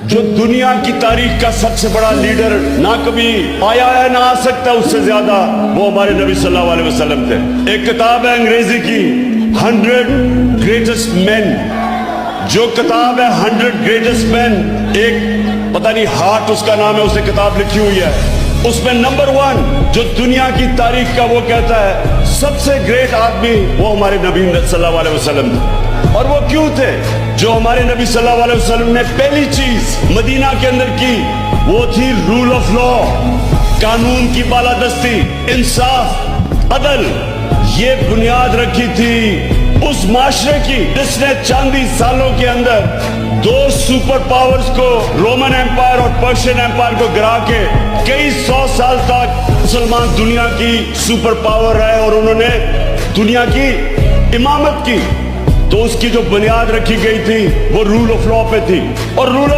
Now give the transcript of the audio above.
جو دنیا کی تاریخ کا سب سے بڑا لیڈر نہ کبھی آیا ہے نہ آ سکتا اس سے زیادہ، وہ ہمارے نبی صلی اللہ علیہ وسلم تھے۔ ایک کتاب ہے انگریزی کی 100 گریٹسٹ مین، جو کتاب ہے 100 گریٹسٹ مین، ایک پتہ نہیں ہارٹ اس کا نام ہے، اسے کتاب لکھی ہوئی ہے، اس میں نمبر 1 جو دنیا کی تاریخ کا وہ کہتا ہے سب سے گریٹ آدمی وہ ہمارے نبی صلی اللہ علیہ وسلم تھے۔ اور وہ کیوں تھے؟ جو ہمارے نبی صلی اللہ علیہ وسلم نے پہلی چیز مدینہ کے اندر کی وہ تھی رول آف لا، قانون کی بالادستی، انصاف، عدل۔ یہ بنیاد رکھی تھی اس معاشرے کی جس نے چاندی سالوں کے اندر 2 سپر پاورز کو، رومن ایمپائر اور پرشین ایمپائر کو گرا کے کئی 100 سال تک مسلمان دنیا کی سپر پاور رہے اور انہوں نے دنیا کی امامت کی۔ تو اس کی جو بنیاد رکھی گئی تھی وہ رول آف لا پہ تھی، اور رول